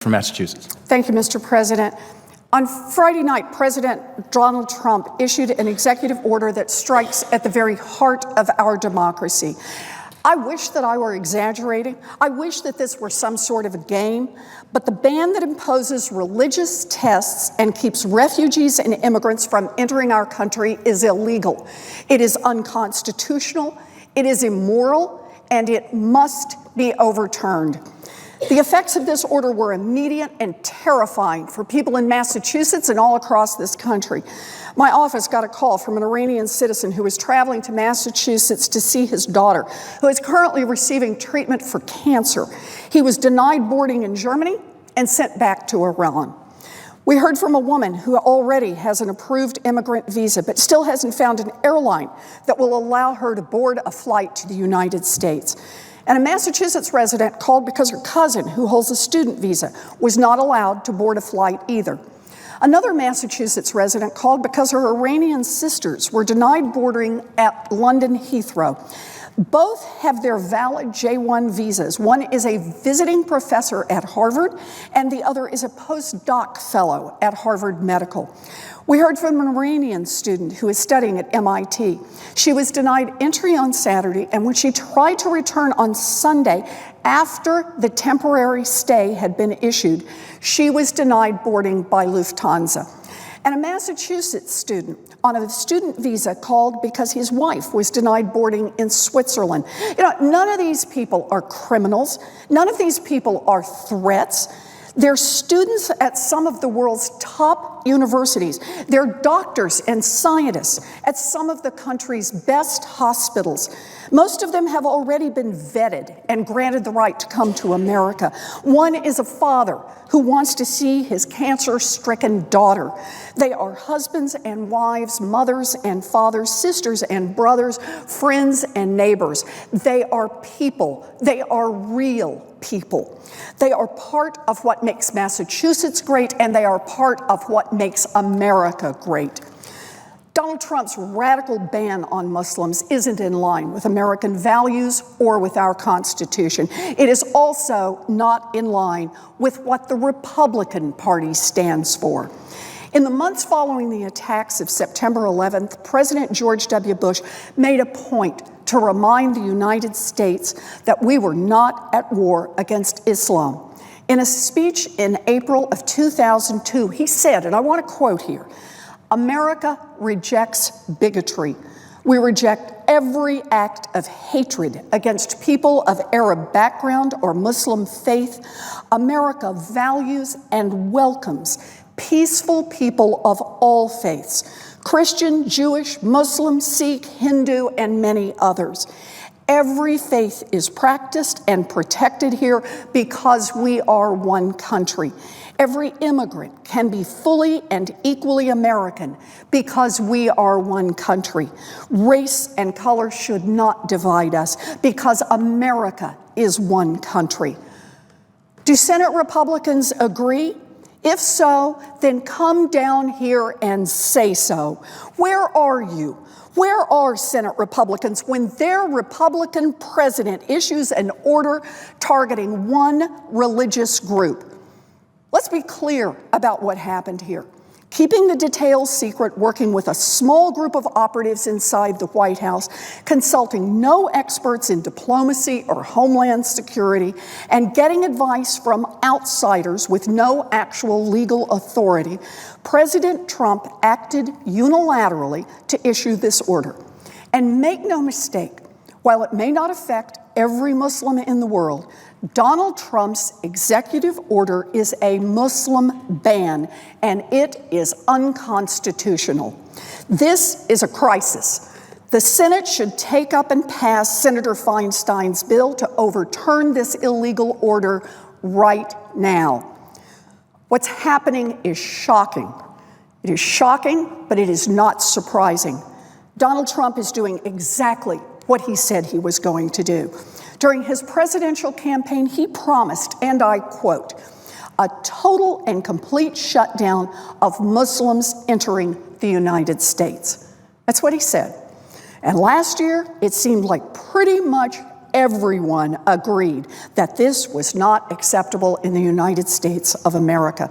from Massachusetts. Thank you, Mr. President. On Friday night, President Donald Trump issued an executive order that strikes at the very heart of our democracy. I wish that I were exaggerating. I wish that this were some sort of a game, but the ban that imposes religious tests and keeps refugees and immigrants from entering our country is illegal. It is unconstitutional, it is immoral, and it must be overturned. The effects of this order were immediate and terrifying for people in Massachusetts and all across this country. My office got a call from an Iranian citizen who was traveling to Massachusetts to see his daughter, who is currently receiving treatment for cancer. He was denied boarding in Germany and sent back to Iran. We heard from a woman who already has an approved immigrant visa, but still hasn't found an airline that will allow her to board a flight to the United States. And a Massachusetts resident called because her cousin, who holds a student visa, was not allowed to board a flight either. Another Massachusetts resident called because her Iranian sisters were denied boarding at London Heathrow. Both have their valid J1 visas. One is a visiting professor at Harvard, and the other is a postdoc fellow at Harvard Medical. We heard from an Iranian student who is studying at MIT. She was denied entry on Saturday, and when she tried to return on Sunday, after the temporary stay had been issued, she was denied boarding by Lufthansa. And a Massachusetts student on a student visa called because his wife was denied boarding in Switzerland. You know, none of these people are criminals. None of these people are threats. They're students at some of the world's top universities. They're doctors and scientists at some of the country's best hospitals. Most of them have already been vetted and granted the right to come to America. One is a father who wants to see his cancer-stricken daughter. They are husbands and wives, mothers and fathers, sisters and brothers, friends and neighbors. They are people. They are real people. They are part of what makes Massachusetts great, and they are part of what makes America great. Donald Trump's radical ban on Muslims isn't in line with American values or with our Constitution. It is also not in line with what the Republican Party stands for. In the months following the attacks of September 11th, President George W. Bush made a point to remind the United States that we were not at war against Islam. In a speech in April of 2002, he said, and I want to quote here, "America rejects bigotry. We reject every act of hatred against people of Arab background or Muslim faith. America values and welcomes peaceful people of all faiths, Christian, Jewish, Muslim, Sikh, Hindu, and many others. Every faith is practiced and protected here because we are one country. Every immigrant can be fully and equally American because we are one country. Race and color should not divide us because America is one country." Do Senate Republicans agree? If so, then come down here and say so. Where are you? Where are Senate Republicans when their Republican president issues an order targeting one religious group? Let's be clear about what happened here. Keeping the details secret, working with a small group of operatives inside the White House, consulting no experts in diplomacy or homeland security, and getting advice from outsiders with no actual legal authority, President Trump acted unilaterally to issue this order. And make no mistake, while it may not affect every Muslim in the world, Donald Trump's executive order is a Muslim ban, and it is unconstitutional. This is a crisis. The Senate should take up and pass Senator Feinstein's bill to overturn this illegal order right now. What's happening is shocking. It is shocking, but it is not surprising. Donald Trump is doing exactly what he said he was going to do. During his presidential campaign, he promised, and I quote, "a total and complete shutdown of Muslims entering the United States." That's what he said. And last year, it seemed like pretty much everyone agreed that this was not acceptable in the United States of America.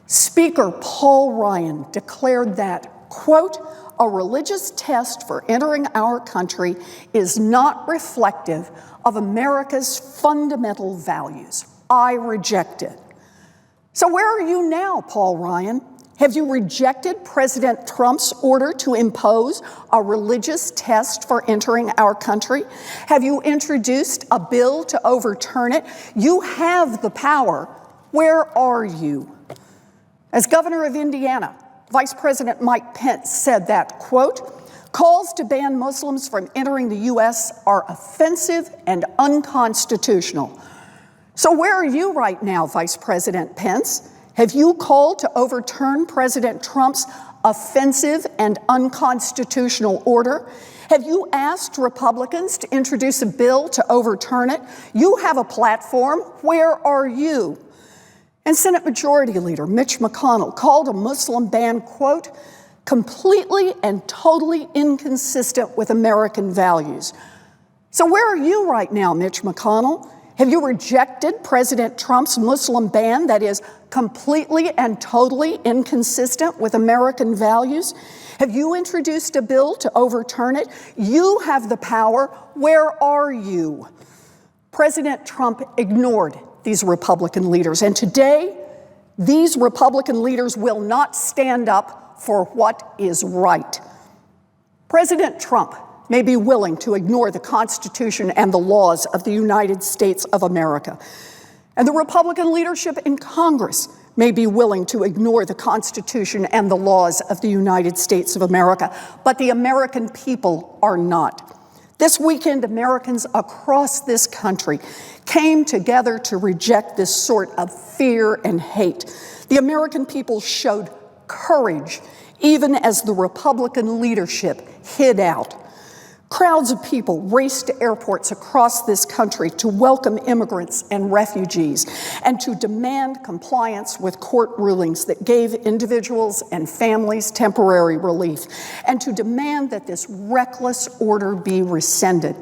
Speaker Paul Ryan declared that, quote, "A religious test for entering our country is not reflective of America's fundamental values. I reject it." So where are you now, Paul Ryan? Have you rejected President Trump's order to impose a religious test for entering our country? Have you introduced a bill to overturn it? You have the power. Where are you? As governor of Indiana, Vice President Mike Pence said that, quote, "Calls to ban Muslims from entering the U.S. are offensive and unconstitutional." So where are you right now, Vice President Pence? Have you called to overturn President Trump's offensive and unconstitutional order? Have you asked Republicans to introduce a bill to overturn it? You have a platform. Where are you? And Senate Majority Leader Mitch McConnell called a Muslim ban, quote, "completely and totally inconsistent with American values." So where are you right now, Mitch McConnell? Have you rejected President Trump's Muslim ban that is completely and totally inconsistent with American values? Have you introduced a bill to overturn it? You have the power. Where are you? President Trump ignored these Republican leaders, and today, these Republican leaders will not stand up for what is right. President Trump may be willing to ignore the Constitution and the laws of the United States of America. And the Republican leadership in Congress may be willing to ignore the Constitution and the laws of the United States of America, but the American people are not. This weekend, Americans across this country came together to reject this sort of fear and hate. The American people showed courage, even as the Republican leadership hid out. Crowds of people raced to airports across this country to welcome immigrants and refugees and to demand compliance with court rulings that gave individuals and families temporary relief and to demand that this reckless order be rescinded.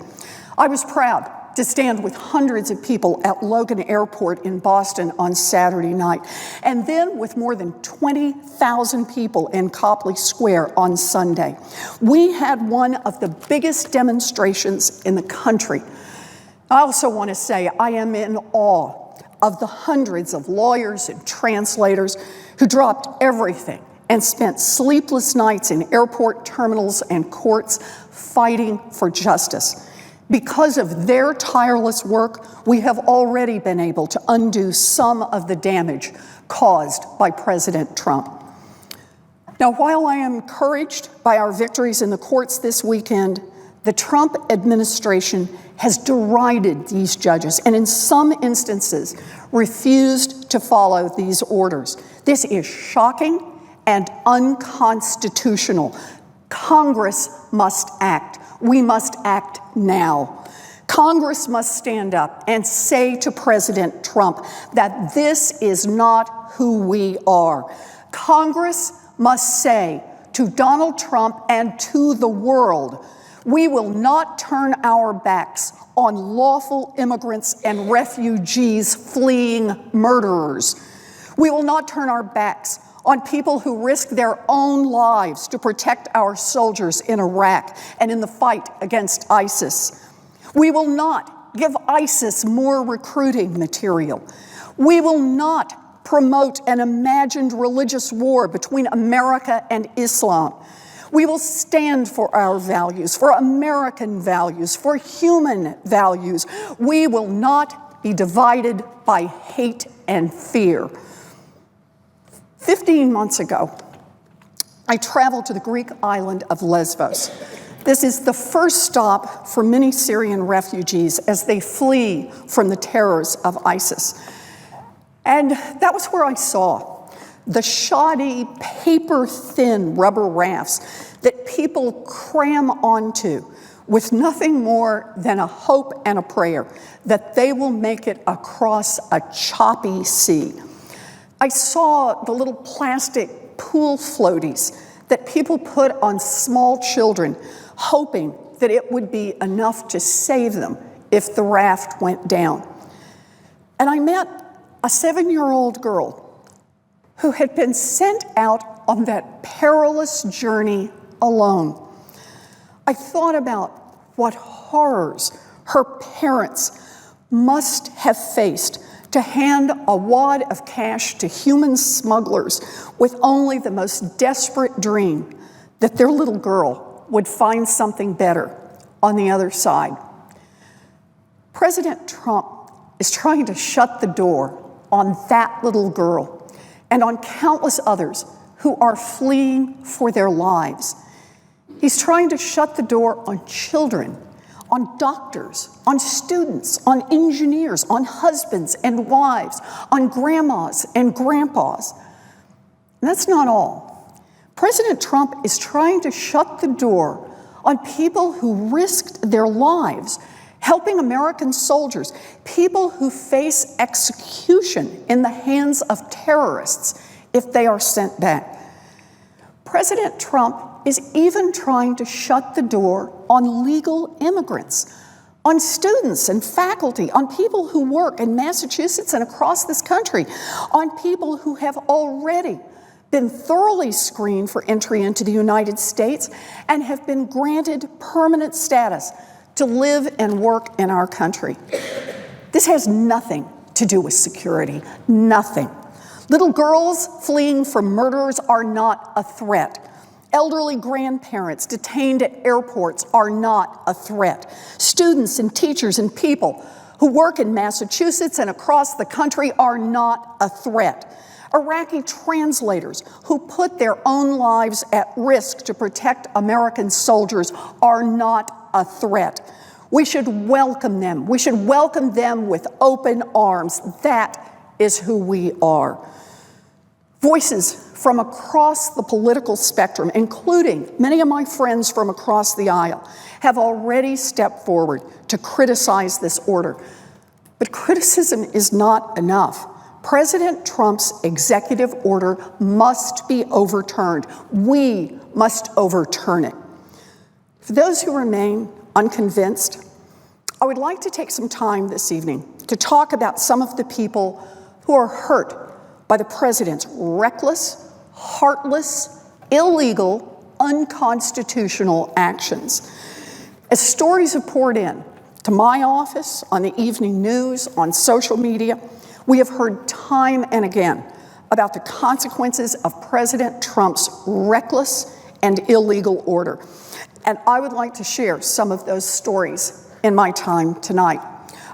I was proud to stand with hundreds of people at Logan Airport in Boston on Saturday night, and then with more than 20,000 people in Copley Square on Sunday. We had one of the biggest demonstrations in the country. I also want to say I am in awe of the hundreds of lawyers and translators who dropped everything and spent sleepless nights in airport terminals and courts fighting for justice. Because of their tireless work, we have already been able to undo some of the damage caused by President Trump. Now, while I am encouraged by our victories in the courts this weekend, the Trump administration has derided these judges and in some instances refused to follow these orders. This is shocking and unconstitutional. Congress must act. We must act now. Congress must stand up and say to President Trump that this is not who we are. Congress must say to Donald Trump and to the world, we will not turn our backs on lawful immigrants and refugees fleeing murderers. We will not turn our backs on people who risk their own lives to protect our soldiers in Iraq and in the fight against ISIS. We will not give ISIS more recruiting material. We will not promote an imagined religious war between America and Islam. We will stand for our values, for American values, for human values. We will not be divided by hate and fear. 15 months ago, I traveled to the Greek island of Lesbos. This is the first stop for many Syrian refugees as they flee from the terrors of ISIS. And that was where I saw the shoddy, paper-thin rubber rafts that people cram onto with nothing more than a hope and a prayer that they will make it across a choppy sea. I saw the little plastic pool floaties that people put on small children, hoping that it would be enough to save them if the raft went down. And I met a 7-year-old girl who had been sent out on that perilous journey alone. I thought about what horrors her parents must have faced to hand a wad of cash to human smugglers with only the most desperate dream that their little girl would find something better on the other side. President Trump is trying to shut the door on that little girl and on countless others who are fleeing for their lives. He's trying to shut the door on children, on doctors, on students, on engineers, on husbands and wives, on grandmas and grandpas. And that's not all. President Trump is trying to shut the door on people who risked their lives helping American soldiers, people who face execution in the hands of terrorists if they are sent back. President Trump is even trying to shut the door on legal immigrants, on students and faculty, on people who work in Massachusetts and across this country, on people who have already been thoroughly screened for entry into the United States and have been granted permanent status to live and work in our country. This has nothing to do with security, nothing. Little girls fleeing from murderers are not a threat. Elderly grandparents detained at airports are not a threat. Students and teachers and people who work in Massachusetts and across the country are not a threat. Iraqi translators who put their own lives at risk to protect American soldiers are not a threat. We should welcome them. We should welcome them with open arms. That is who we are. Voices from across the political spectrum, including many of my friends from across the aisle, have already stepped forward to criticize this order. But criticism is not enough. President Trump's executive order must be overturned. We must overturn it. For those who remain unconvinced, I would like to take some time this evening to talk about some of the people who are hurt by the president's reckless, heartless, illegal, unconstitutional actions. As stories have poured in to my office, on the evening news, on social media, we have heard time and again about the consequences of President Trump's reckless and illegal order. And I would like to share some of those stories in my time tonight.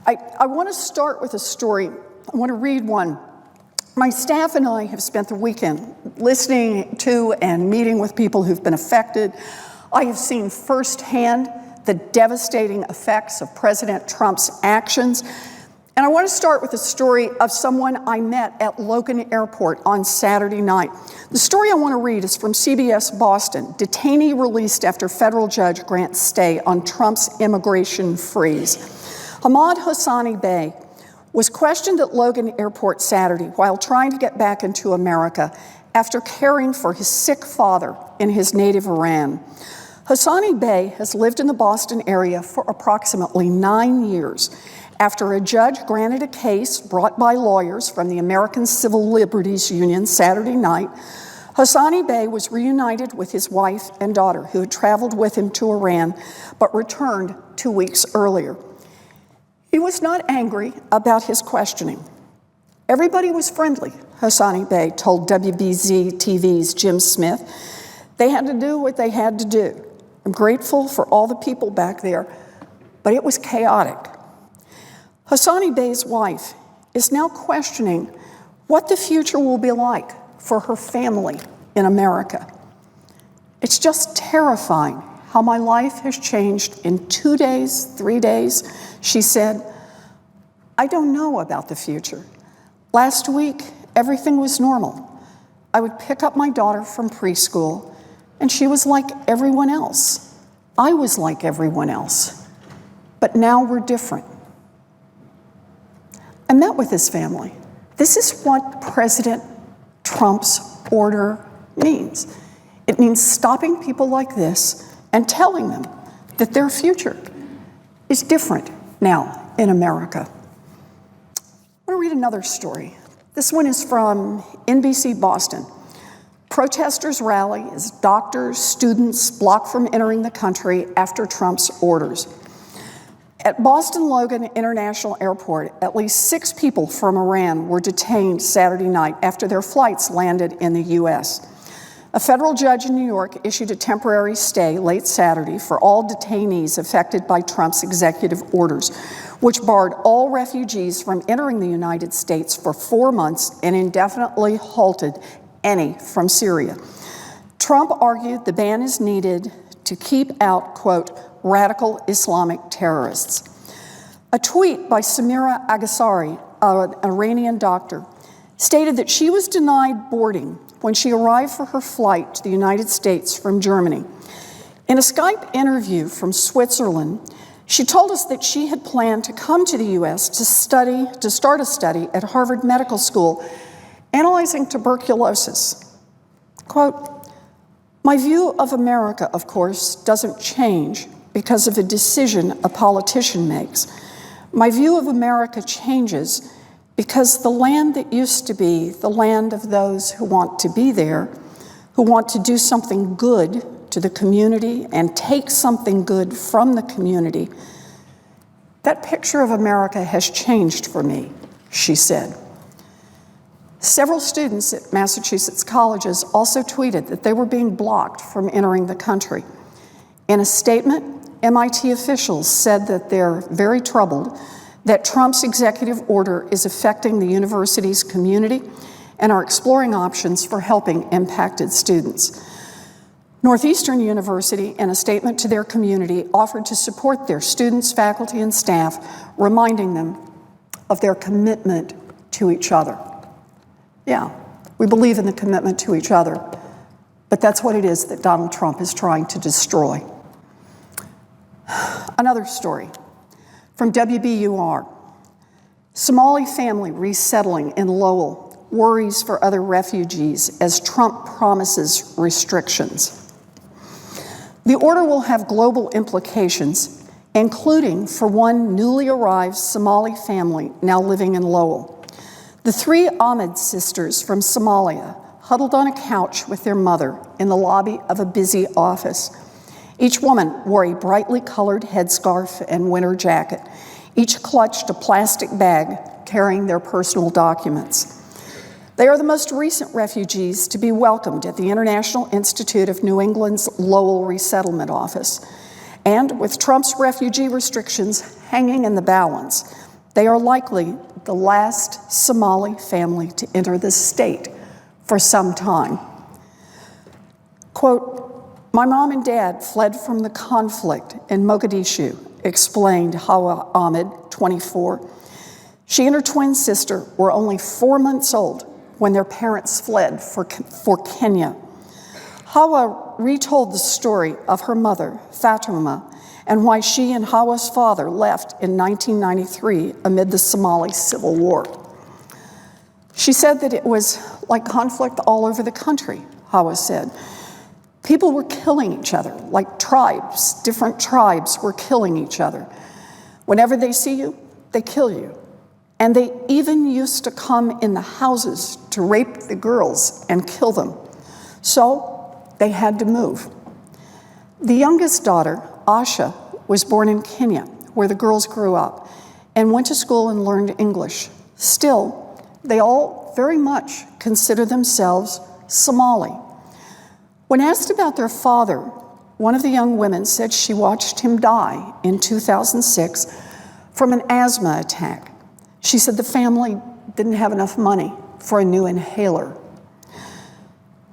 I want to start with a story. I want to read one. My staff and I have spent the weekend listening to and meeting with people who've been affected. I have seen firsthand the devastating effects of President Trump's actions. And I want to start with a story of someone I met at Logan Airport on Saturday night. The story I want to read is from CBS Boston. Detainee released after federal judge grants stay on Trump's immigration freeze. Ahmad Hassani Bey was questioned at Logan Airport Saturday while trying to get back into America after caring for his sick father in his native Iran. Hassani Bey has lived in the Boston area for approximately 9 years after a judge granted a case brought by lawyers from the American Civil Liberties Union Saturday night. Hassani Bey was reunited with his wife and daughter, who had traveled with him to Iran but returned 2 weeks earlier. He was not angry about his questioning. Everybody was friendly, Hassani Bey told WBZ TV's Jim Smith. They had to do what they had to do. I'm grateful for all the people back there, but it was chaotic. Hassani Bey's wife is now questioning what the future will be like for her family in America. It's just terrifying how my life has changed in 2 days, 3 days. She said, I don't know about the future. Last week, everything was normal. I would pick up my daughter from preschool, and she was like everyone else. I was like everyone else. But now we're different. I met with his family. This is what President Trump's order means. It means stopping people like this and telling them that their future is different Now, in America, I want to read another story. This one is from NBC Boston. Protesters rally as doctors, students blocked from entering the country after Trump's orders. At Boston Logan International Airport, at least 6 people from Iran were detained Saturday night after their flights landed in the U.S. A federal judge in New York issued a temporary stay late Saturday for all detainees affected by Trump's executive orders, which barred all refugees from entering the United States for 4 months and indefinitely halted any from Syria. Trump argued the ban is needed to keep out, quote, radical Islamic terrorists. A tweet by Samira Aghasari, an Iranian doctor, stated that she was denied boarding when she arrived for her flight to the United States from Germany. In a Skype interview from Switzerland, she told us that she had planned to come to the U.S. to start a study at Harvard Medical School analyzing tuberculosis. Quote, "My view of America, of course, doesn't change because of a decision a politician makes. My view of America changes because the land that used to be the land of those who want to be there, who want to do something good to the community and take something good from the community, that picture of America has changed for me," she said. Several students at Massachusetts colleges also tweeted that they were being blocked from entering the country. In a statement, MIT officials said that they're very troubled that Trump's executive order is affecting the university's community and are exploring options for helping impacted students. Northeastern University, in a statement to their community, offered to support their students, faculty, and staff, reminding them of their commitment to each other. Yeah, we believe in the commitment to each other, but that's what it is that Donald Trump is trying to destroy. Another story from WBUR. Somali family resettling in Lowell worries for other refugees as Trump promises restrictions. The order will have global implications, including for one newly arrived Somali family now living in Lowell. The 3 Ahmed sisters from Somalia huddled on a couch with their mother in the lobby of a busy office. Each woman wore a brightly colored headscarf and winter jacket. Each clutched a plastic bag carrying their personal documents. They are the most recent refugees to be welcomed at the International Institute of New England's Lowell Resettlement Office. And with Trump's refugee restrictions hanging in the balance, they are likely the last Somali family to enter the state for some time. Quote, "My mom and dad fled from the conflict in Mogadishu," explained Hawa Ahmed, 24. She and her twin sister were only 4 months old when their parents fled for Kenya. Hawa retold the story of her mother, Fatuma, and why she and Hawa's father left in 1993 amid the Somali Civil War. She said that it was like conflict all over the country, Hawa said. People were killing each other, like tribes. Different tribes were killing each other. Whenever they see you, they kill you. And they even used to come in the houses to rape the girls and kill them. So they had to move. The youngest daughter, Asha, was born in Kenya, where the girls grew up, and went to school and learned English. Still, they all very much consider themselves Somali. When asked about their father, one of the young women said she watched him die in 2006 from an asthma attack. She said the family didn't have enough money for a new inhaler.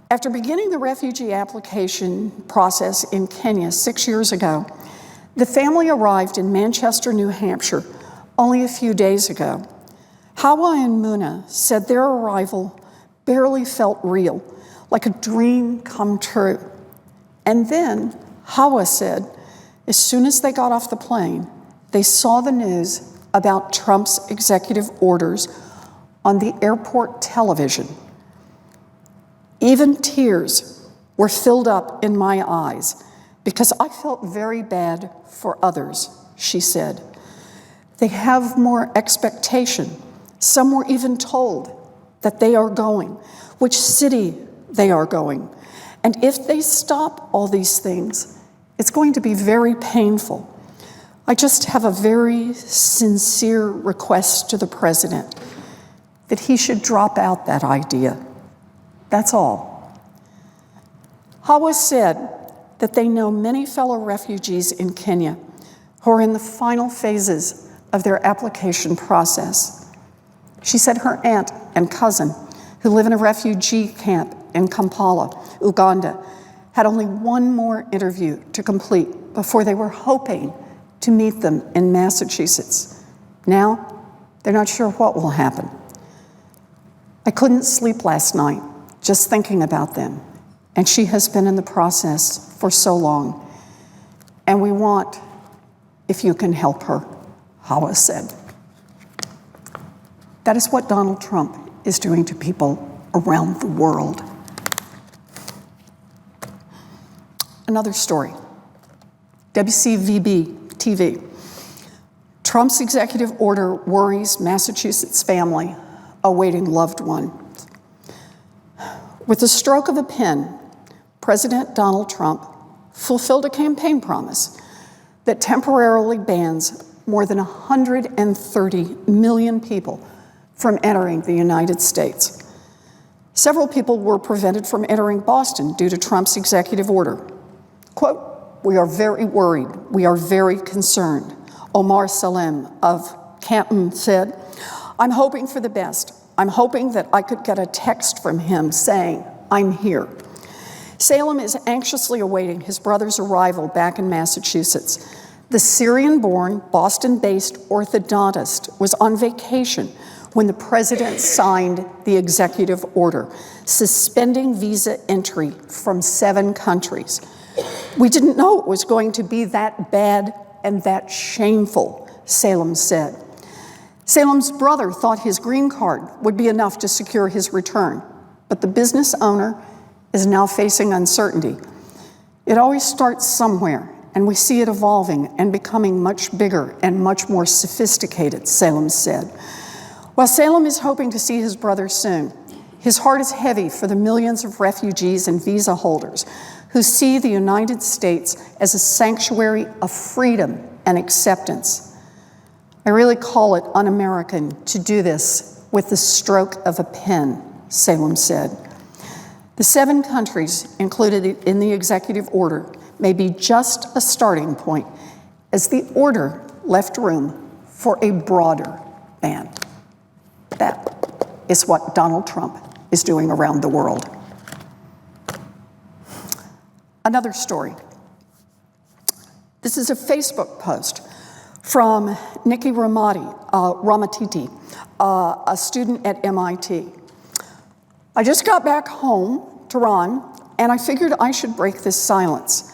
After beginning the refugee application process in Kenya 6 years ago, the family arrived in Manchester, New Hampshire, only a few days ago. Hawa and Muna said their arrival barely felt real, like a dream come true. And then, Hawa said, as soon as they got off the plane, they saw the news about Trump's executive orders on the airport television. Even tears were filled up in my eyes because I felt very bad for others, she said. They have more expectation. Some were even told that they are going, which city they are going. And if they stop all these things, it's going to be very painful. I just have a very sincere request to the president that he should drop out that idea. That's all. Hawa said that they know many fellow refugees in Kenya who are in the final phases of their application process. She said her aunt and cousin, who live in a refugee camp in Kampala, Uganda, had only one more interview to complete before they were hoping to meet them in Massachusetts. Now, they're not sure what will happen. I couldn't sleep last night just thinking about them, and she has been in the process for so long. And we want, if you can help her, Hawa said. That is what Donald Trump is doing to people around the world. Another story, WCVB TV. Trump's executive order worries Massachusetts family awaiting loved one. With the stroke of a pen, President Donald Trump fulfilled a campaign promise that temporarily bans more than 130 million people from entering the United States. Several people were prevented from entering Boston due to Trump's executive order. Quote, "We are very worried. We are very concerned," Omar Salem of Canton said. "I'm hoping for the best. I'm hoping that I could get a text from him saying, 'I'm here.'" Salem is anxiously awaiting his brother's arrival back in Massachusetts. The Syrian-born, Boston-based orthodontist was on vacation when the president signed the executive order, suspending visa entry from 7 countries. "We didn't know it was going to be that bad and that shameful," Salem said. Salem's brother thought his green card would be enough to secure his return, but the business owner is now facing uncertainty. It always starts somewhere, and we see it evolving and becoming much bigger and much more sophisticated, Salem said. While Salem is hoping to see his brother soon, his heart is heavy for the millions of refugees and visa holders who see the United States as a sanctuary of freedom and acceptance. "I really call it un-American to do this with the stroke of a pen," Salem said. The 7 countries included in the executive order may be just a starting point, as the order left room for a broader ban. That is what Donald Trump is doing around the world. Another story. This is a Facebook post from Nikki Ramatiti, a student at MIT. "I just got back home to Ron, and I figured I should break this silence.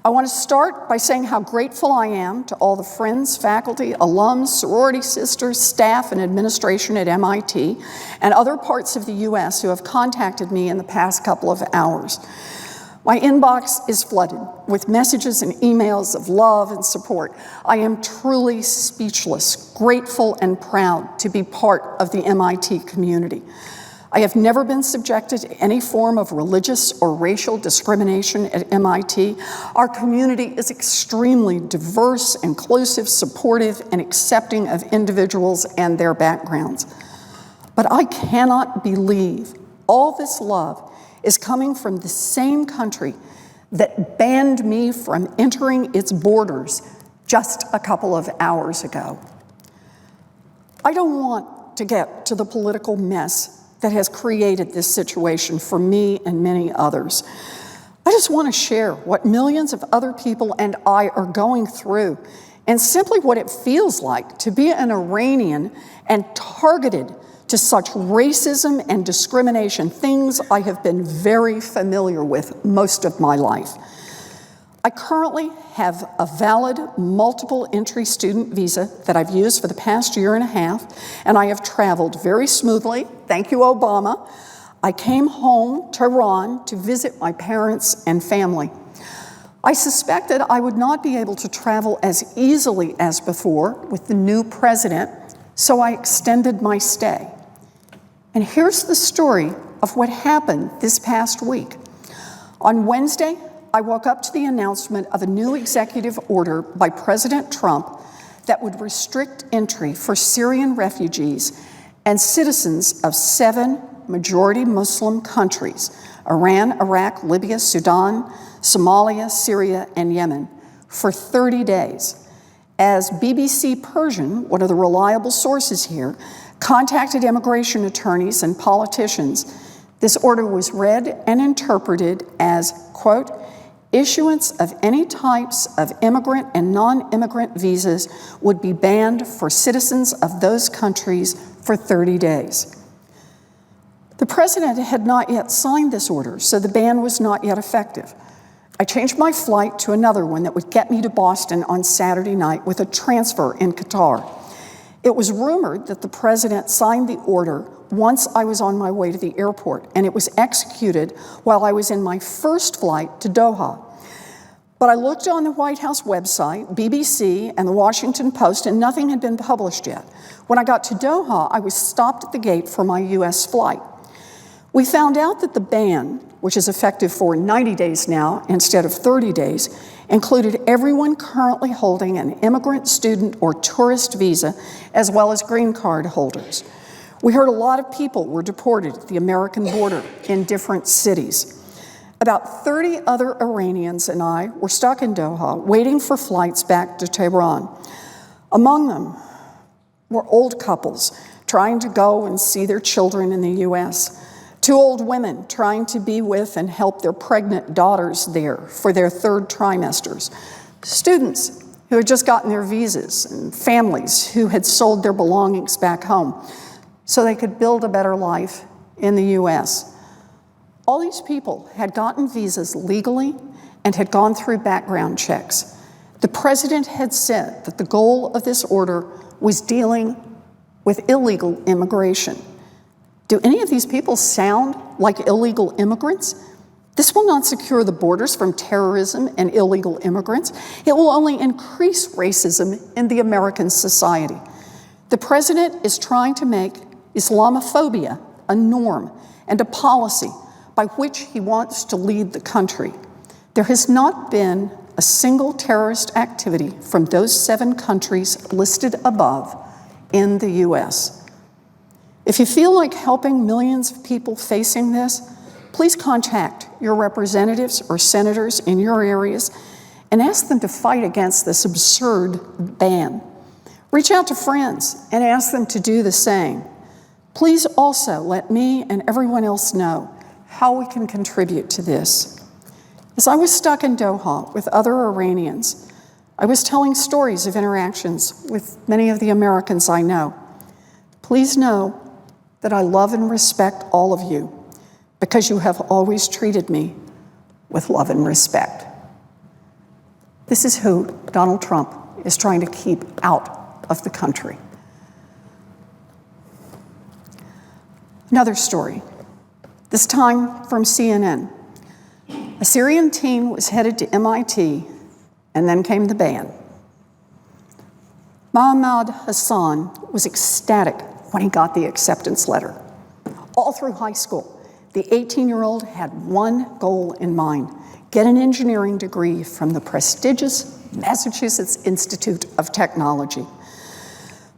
I want to start by saying how grateful I am to all the friends, faculty, alums, sorority sisters, staff, and administration at MIT and other parts of the US who have contacted me in the past couple of hours. My inbox is flooded with messages and emails of love and support. I am truly speechless, grateful, and proud to be part of the MIT community. I have never been subjected to any form of religious or racial discrimination at MIT. Our community is extremely diverse, inclusive, supportive, and accepting of individuals and their backgrounds. But I cannot believe all this love is coming from the same country that banned me from entering its borders just a couple of hours ago." I don't want to get to the political mess that has created this situation for me and many others. I just want to share what millions of other people and I are going through, and simply what it feels like to be an Iranian and targeted to such racism and discrimination, things I have been very familiar with most of my life. I currently have a valid multiple entry student visa that I've used for the past year and a half, and I have traveled very smoothly, thank you, Obama. I came home to Iran to visit my parents and family. I suspected I would not be able to travel as easily as before with the new president, so I extended my stay. And here's the story of what happened this past week. On Wednesday, I woke up to the announcement of a new executive order by President Trump that would restrict entry for Syrian refugees and citizens of 7 majority Muslim countries: Iran, Iraq, Libya, Sudan, Somalia, Syria, and Yemen, for 30 days. As BBC Persian, one of the reliable sources here, contacted immigration attorneys and politicians, this order was read and interpreted as, quote, issuance of any types of immigrant and non-immigrant visas would be banned for citizens of those countries for 30 days. The president had not yet signed this order, so the ban was not yet effective. I changed my flight to another one that would get me to Boston on Saturday night with a transfer in Qatar. It was rumored that the president signed the order once I was on my way to the airport, and it was executed while I was in my first flight to Doha. But I looked on the White House website, BBC, and the Washington Post, and nothing had been published yet. When I got to Doha, I was stopped at the gate for my U.S. flight. We found out that the ban, which is effective for 90 days now instead of 30 days, included everyone currently holding an immigrant, student, or tourist visa, as well as green card holders. We heard a lot of people were deported at the American border in different cities. About 30 other Iranians and I were stuck in Doha, waiting for flights back to Tehran. Among them were old couples trying to go and see their children in the U.S., 2 old women trying to be with and help their pregnant daughters there for their 3rd trimesters, students who had just gotten their visas, and families who had sold their belongings back home so they could build a better life in the U.S. All these people had gotten visas legally and had gone through background checks. The president had said that the goal of this order was dealing with illegal immigration. Do any of these people sound like illegal immigrants? This will not secure the borders from terrorism and illegal immigrants. It will only increase racism in the American society. The president is trying to make Islamophobia a norm and a policy by which he wants to lead the country. There has not been a single terrorist activity from those 7 countries listed above in the U.S. If you feel like helping millions of people facing this, please contact your representatives or senators in your areas and ask them to fight against this absurd ban. Reach out to friends and ask them to do the same. Please also let me and everyone else know how we can contribute to this. As I was stuck in Doha with other Iranians, I was telling stories of interactions with many of the Americans I know. Please know that I love and respect all of you because you have always treated me with love and respect. This is who Donald Trump is trying to keep out of the country. Another story, this time from CNN. A Syrian teen was headed to MIT, and then came the ban. Mohammad Hassan was ecstatic when he got the acceptance letter. All through high school, the 18-year-old had one goal in mind: get an engineering degree from the prestigious Massachusetts Institute of Technology.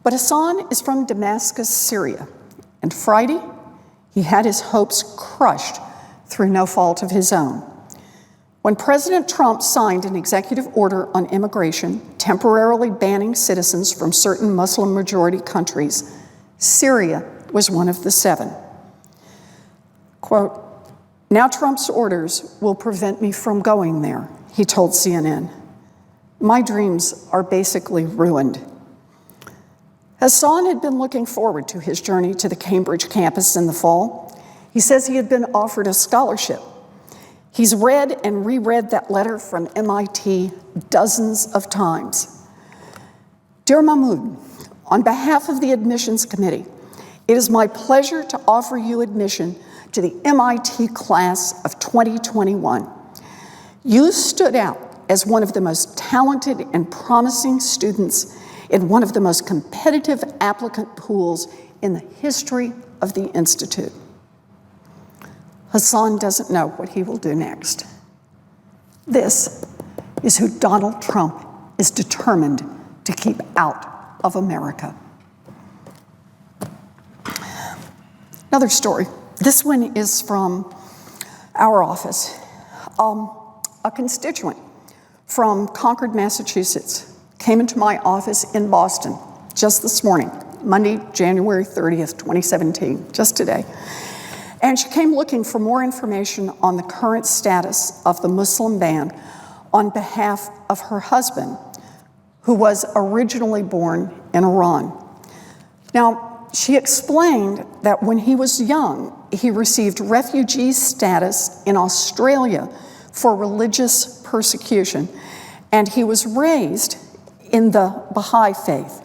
But Hassan is from Damascus, Syria, and Friday, he had his hopes crushed through no fault of his own. When President Trump signed an executive order on immigration, temporarily banning citizens from certain Muslim-majority countries, Syria was one of the 7. Quote, "Now Trump's orders will prevent me from going there," he told CNN. "My dreams are basically ruined." Hassan had been looking forward to his journey to the Cambridge campus in the fall. He says he had been offered a scholarship. He's read and reread that letter from MIT dozens of times. "Dear Mahmoud, on behalf of the admissions committee, it is my pleasure to offer you admission to the MIT class of 2021. You stood out as one of the most talented and promising students in one of the most competitive applicant pools in the history of the Institute. Hassan doesn't know what he will do next. This is who Donald Trump is determined to keep out of America. Another story. This one is from our office. A constituent from Concord, Massachusetts, came into my office in Boston just this morning, Monday, January 30th, 2017, just today. And she came looking for more information on the current status of the Muslim ban on behalf of her husband, who was originally born in Iran. Now, she explained that when he was young, he received refugee status in Australia for religious persecution, and he was raised in the Baha'i faith.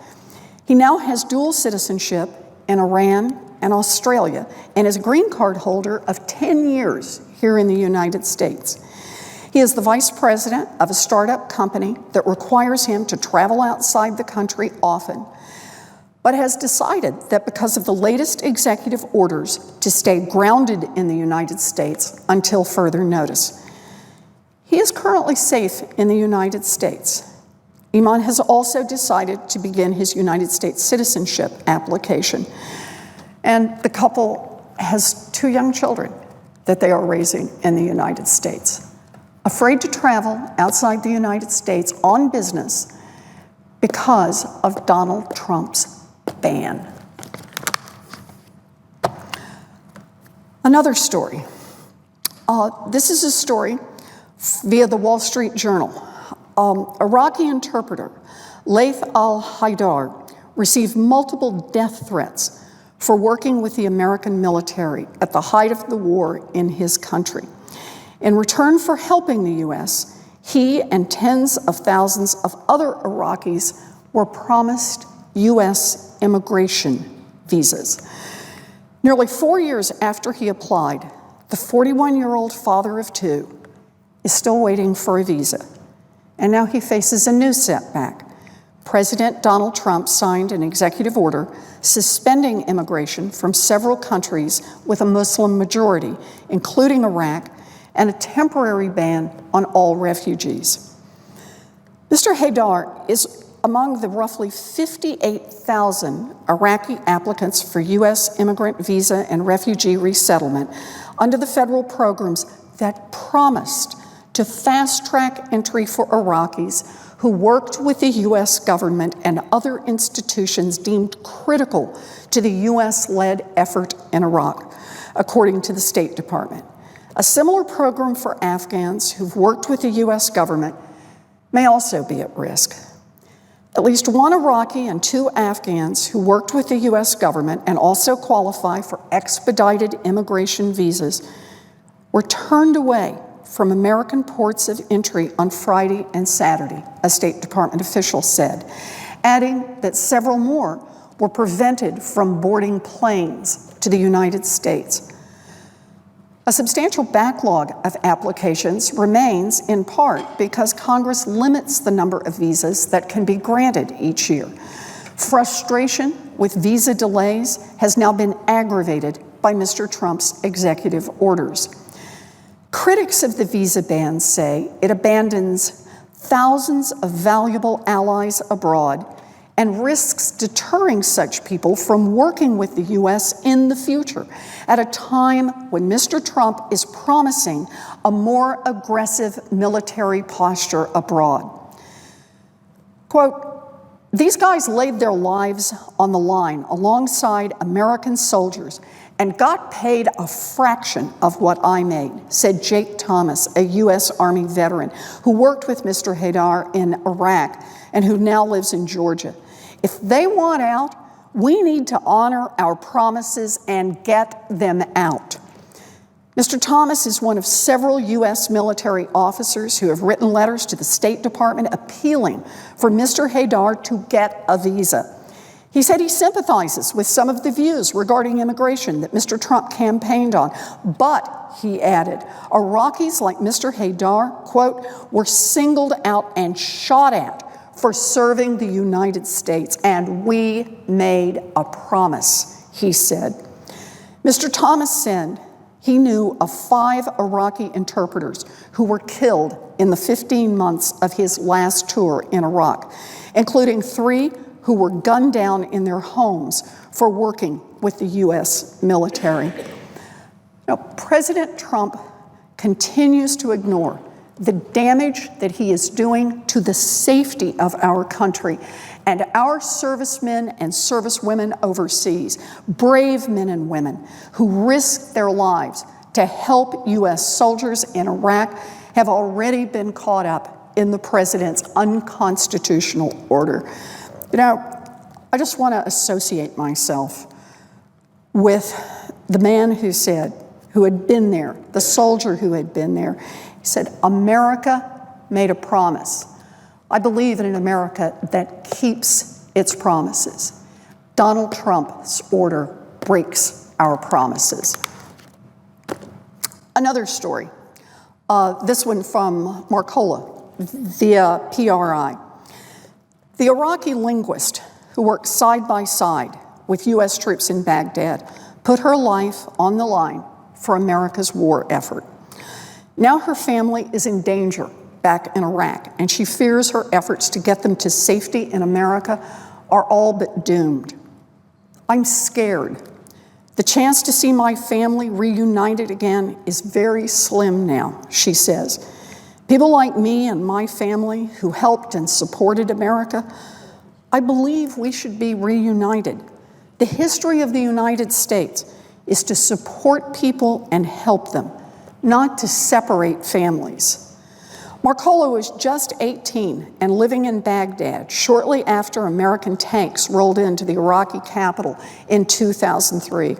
He now has dual citizenship in Iran and Australia, and is a green card holder of 10 years here in the United States. He is the vice president of a startup company that requires him to travel outside the country often, but has decided that because of the latest executive orders to stay grounded in the United States until further notice. He is currently safe in the United States. Iman has also decided to begin his United States citizenship application. And the couple has 2 young children that they are raising in the United States. Afraid to travel outside the United States on business because of Donald Trump's ban. Another story. This is a story via the Wall Street Journal. Iraqi interpreter Laith al-Haidar received multiple death threats for working with the American military at the height of the war in his country. In return for helping the U.S., he and tens of thousands of other Iraqis were promised U.S. immigration visas. Nearly 4 years after he applied, the 41-year-old father of 2 is still waiting for a visa. And now he faces a new setback. President Donald Trump signed an executive order suspending immigration from several countries with a Muslim majority, including Iraq, and a temporary ban on all refugees. Mr. Haidar is among the roughly 58,000 Iraqi applicants for U.S. immigrant visa and refugee resettlement under the federal programs that promised to fast-track entry for Iraqis who worked with the U.S. government and other institutions deemed critical to the U.S.-led effort in Iraq, according to the State Department. A similar program for Afghans who've worked with the U.S. government may also be at risk. At least 1 Iraqi and 2 Afghans who worked with the U.S. government and also qualify for expedited immigration visas were turned away from American ports of entry on Friday and Saturday, a State Department official said, adding that several more were prevented from boarding planes to the United States. A substantial backlog of applications remains in part because Congress limits the number of visas that can be granted each year. Frustration with visa delays has now been aggravated by Mr. Trump's executive orders. Critics of the visa ban say it abandons thousands of valuable allies abroad and risks deterring such people from working with the U.S. in the future at a time when Mr. Trump is promising a more aggressive military posture abroad. Quote, "These guys laid their lives on the line alongside American soldiers and got paid a fraction of what I made," said Jake Thomas, a U.S. Army veteran who worked with Mr. Haidar in Iraq and who now lives in Georgia. "If they want out, we need to honor our promises and get them out." Mr. Thomas is one of several U.S. military officers who have written letters to the State Department appealing for Mr. Haidar to get a visa. He said he sympathizes with some of the views regarding immigration that Mr. Trump campaigned on, but, he added, Iraqis like Mr. Haidar, quote, were singled out and shot at for serving the United States, and we made a promise, he said. Mr. Thomas said he knew of 5 Iraqi interpreters who were killed in the 15 months of his last tour in Iraq, including 3 who were gunned down in their homes for working with the U.S. military. Now, President Trump continues to ignore the damage that he is doing to the safety of our country and our servicemen and servicewomen overseas, brave men and women who risk their lives to help U.S. soldiers in Iraq, have already been caught up in the president's unconstitutional order. You know, I just want to associate myself with the man who had been there, the soldier who had been there. He said, America made a promise. I believe in an America that keeps its promises. Donald Trump's order breaks our promises. Another story, this one from Marcola via PRI. The Iraqi linguist who worked side by side with U.S. troops in Baghdad put her life on the line for America's war effort. Now her family is in danger back in Iraq, and she fears her efforts to get them to safety in America are all but doomed. I'm scared. The chance to see my family reunited again is very slim now, she says. People like me and my family who helped and supported America, I believe we should be reunited. The history of the United States is to support people and help them, not to separate families. Marcola was just 18 and living in Baghdad shortly after American tanks rolled into the Iraqi capital in 2003.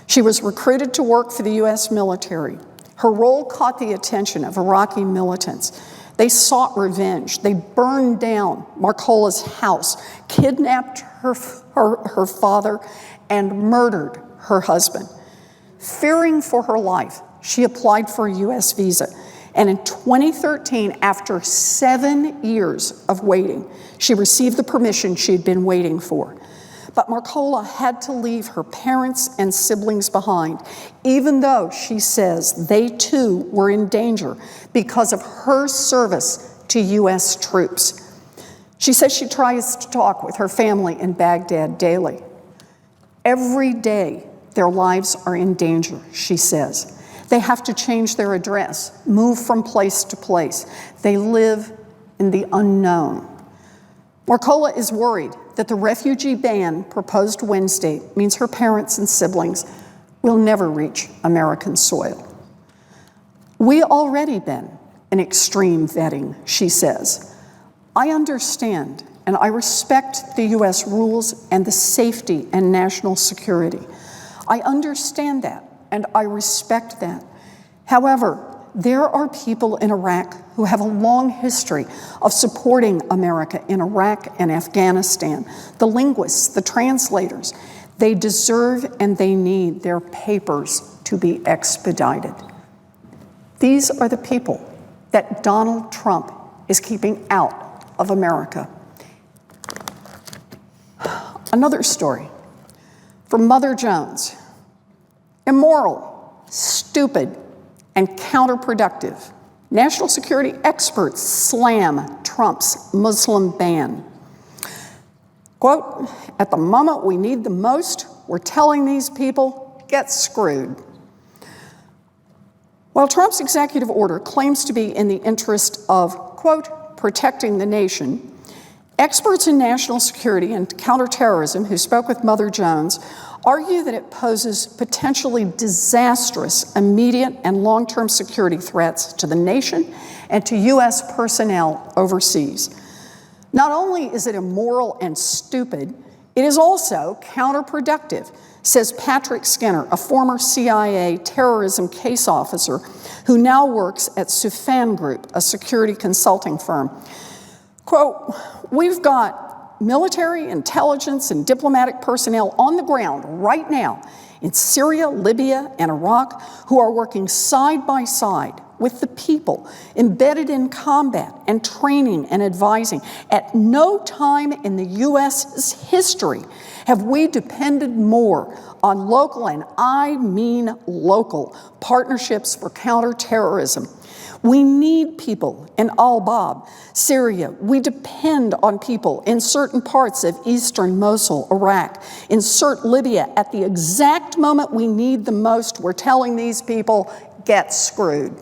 She was recruited to work for the U.S. military. Her role caught the attention of Iraqi militants. They sought revenge. They burned down Marcola's house, kidnapped her father, and murdered her husband. Fearing for her life, she applied for a U.S. visa. And in 2013, after 7 years of waiting, she received the permission she had been waiting for. But Marcola had to leave her parents and siblings behind, even though she says they too were in danger because of her service to U.S. troops. She says she tries to talk with her family in Baghdad daily. Every day, their lives are in danger, she says. They have to change their address, move from place to place. They live in the unknown. Marcola is worried that the refugee ban proposed Wednesday means her parents and siblings will never reach American soil. We already been in extreme vetting, she says. I understand and I respect the U.S. rules and the safety and national security. I understand that and I respect that. However, there are people in Iraq who have a long history of supporting America in Iraq and Afghanistan. The linguists, the translators, they deserve and they need their papers to be expedited. These are the people that Donald Trump is keeping out of America. Another story from Mother Jones. Immoral, stupid, and counterproductive. National security experts slam Trump's Muslim ban. Quote, at the moment we need the most, we're telling these people, get screwed. While Trump's executive order claims to be in the interest of, quote, protecting the nation, experts in national security and counterterrorism who spoke with Mother Jones argue that it poses potentially disastrous immediate and long-term security threats to the nation and to U.S. personnel overseas. Not only is it immoral and stupid, it is also counterproductive, says Patrick Skinner, a former CIA terrorism case officer who now works at Sufan Group, a security consulting firm. Quote, we've got military, intelligence, and diplomatic personnel on the ground right now in Syria, Libya, and Iraq who are working side by side with the people embedded in combat and training and advising. At no time in the U.S.'s history have we depended more on local, and I mean local, partnerships for counterterrorism. We need people in Al-Bab, Syria. We depend on people in certain parts of eastern Mosul, Iraq. Insert Libya. At the exact moment we need the most, we're telling these people, get screwed.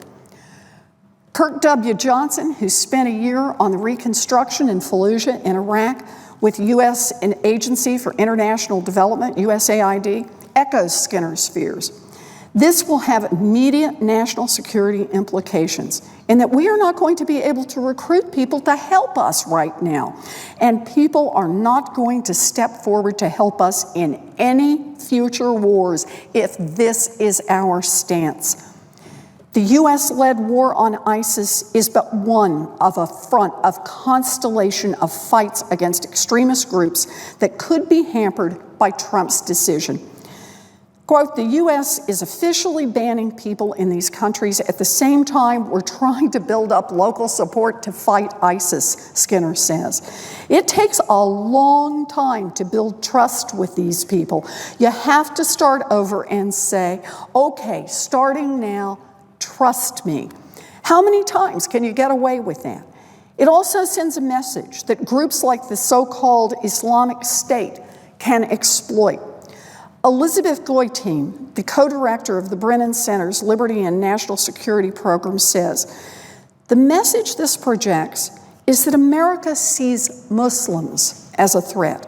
Kirk W. Johnson, who spent a year on the reconstruction in Fallujah in Iraq with U.S. Agency for International Development, USAID, echoes Skinner's fears. This will have immediate national security implications in that we are not going to be able to recruit people to help us right now. And people are not going to step forward to help us in any future wars if this is our stance. The U.S.-led war on ISIS is but one of a front of constellation of fights against extremist groups that could be hampered by Trump's decision. Quote, the U.S. is officially banning people in these countries. At the same time, we're trying to build up local support to fight ISIS, Skinner says. It takes a long time to build trust with these people. You have to start over and say, okay, starting now, trust me. How many times can you get away with that? It also sends a message that groups like the so-called Islamic State can exploit. Elizabeth Goitein, the co-director of the Brennan Center's Liberty and National Security Program, says, the message this projects is that America sees Muslims as a threat,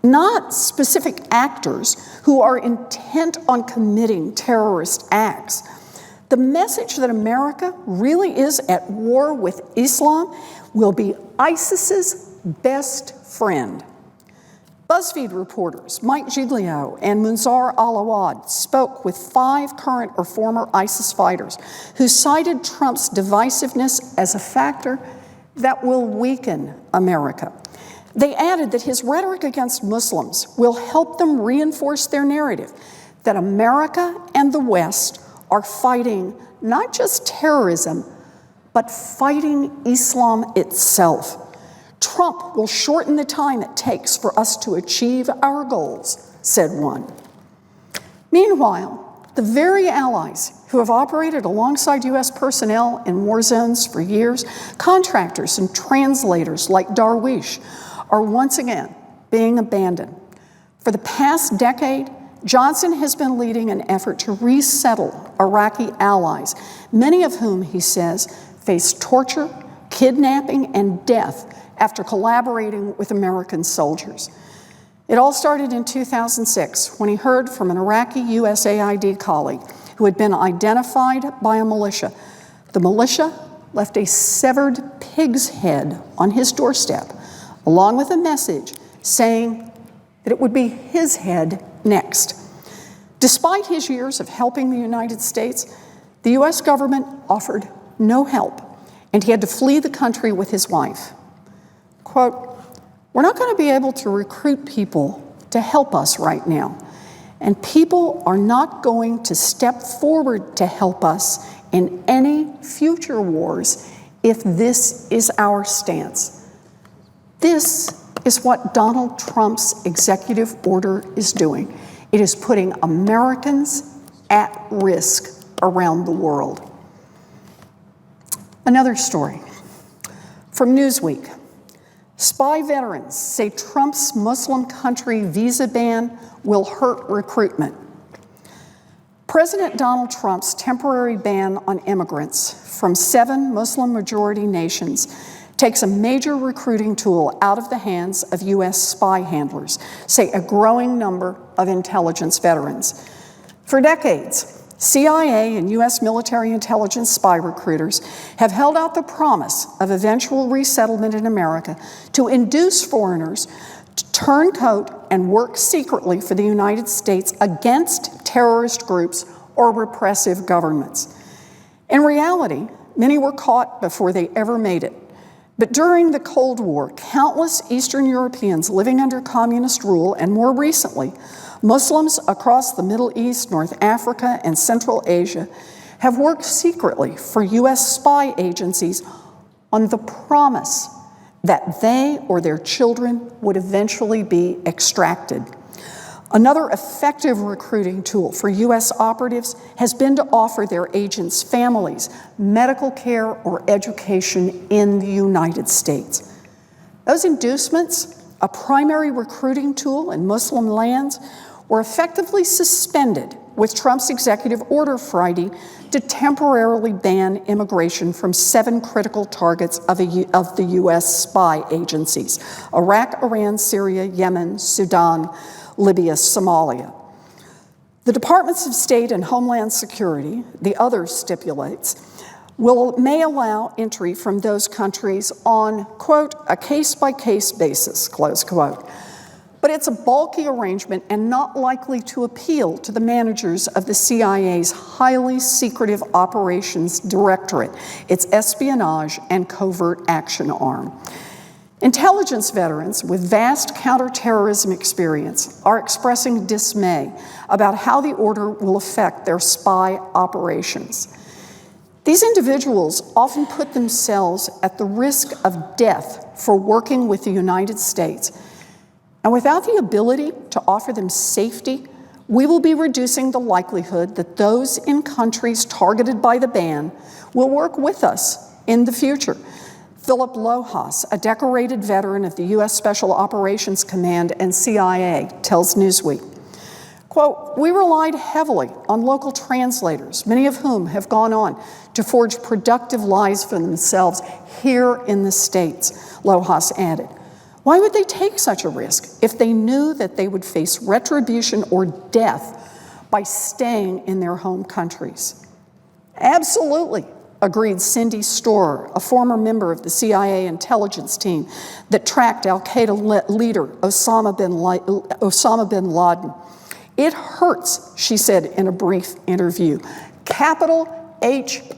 not specific actors who are intent on committing terrorist acts. The message that America really is at war with Islam will be ISIS's best friend. BuzzFeed reporters Mike Giglio and Munzar al-Awad spoke with 5 current or former ISIS fighters who cited Trump's divisiveness as a factor that will weaken America. They added that his rhetoric against Muslims will help them reinforce their narrative that America and the West are fighting not just terrorism, but fighting Islam itself. Trump will shorten the time it takes for us to achieve our goals, said one. Meanwhile, the very allies who have operated alongside U.S. personnel in war zones for years, contractors and translators like Darwish, are once again being abandoned. For the past decade, Johnson has been leading an effort to resettle Iraqi allies, many of whom, he says, face torture, kidnapping, and death after collaborating with American soldiers. It all started in 2006 when he heard from an Iraqi USAID colleague who had been identified by a militia. The militia left a severed pig's head on his doorstep, along with a message saying that it would be his head next. Despite his years of helping the United States, the U.S. government offered no help, and he had to flee the country with his wife. Quote, we're not going to be able to recruit people to help us right now, and people are not going to step forward to help us in any future wars if this is our stance. This is what Donald Trump's executive order is doing. It is putting Americans at risk around the world. Another story from Newsweek. Spy veterans say Trump's Muslim country visa ban will hurt recruitment. President Donald Trump's temporary ban on immigrants from 7 Muslim-majority nations takes a major recruiting tool out of the hands of U.S. spy handlers, say a growing number of intelligence veterans. For decades, CIA and U.S. military intelligence spy recruiters have held out the promise of eventual resettlement in America to induce foreigners to turncoat and work secretly for the United States against terrorist groups or repressive governments. In reality, many were caught before they ever made it. But during the Cold War, countless Eastern Europeans living under communist rule, and more recently, Muslims across the Middle East, North Africa, and Central Asia, have worked secretly for U.S. spy agencies on the promise that they or their children would eventually be extracted. Another effective recruiting tool for U.S. operatives has been to offer their agents' families medical care or education in the United States. Those inducements, a primary recruiting tool in Muslim lands, were effectively suspended with Trump's executive order Friday to temporarily ban immigration from 7 critical targets of the U.S. spy agencies: Iraq, Iran, Syria, Yemen, Sudan, Libya, Somalia. The Departments of State and Homeland Security, the other stipulates, may allow entry from those countries on, quote, a case-by-case basis, close quote. But it's a bulky arrangement and not likely to appeal to the managers of the CIA's highly secretive operations directorate, its espionage and covert action arm. Intelligence veterans with vast counterterrorism experience are expressing dismay about how the order will affect their spy operations. These individuals often put themselves at the risk of death for working with the United States. And without the ability to offer them safety, we will be reducing the likelihood that those in countries targeted by the ban will work with us in the future. Philip Lojas, a decorated veteran of the U.S. Special Operations Command and CIA, tells Newsweek, quote, we relied heavily on local translators, many of whom have gone on to forge productive lives for themselves here in the States, Lojas added. Why would they take such a risk if they knew that they would face retribution or death by staying in their home countries? Absolutely, agreed Cindy Storer, a former member of the CIA intelligence team that tracked al-Qaeda leader Osama bin Laden. It hurts, she said in a brief interview, capital H-U-R-T-S.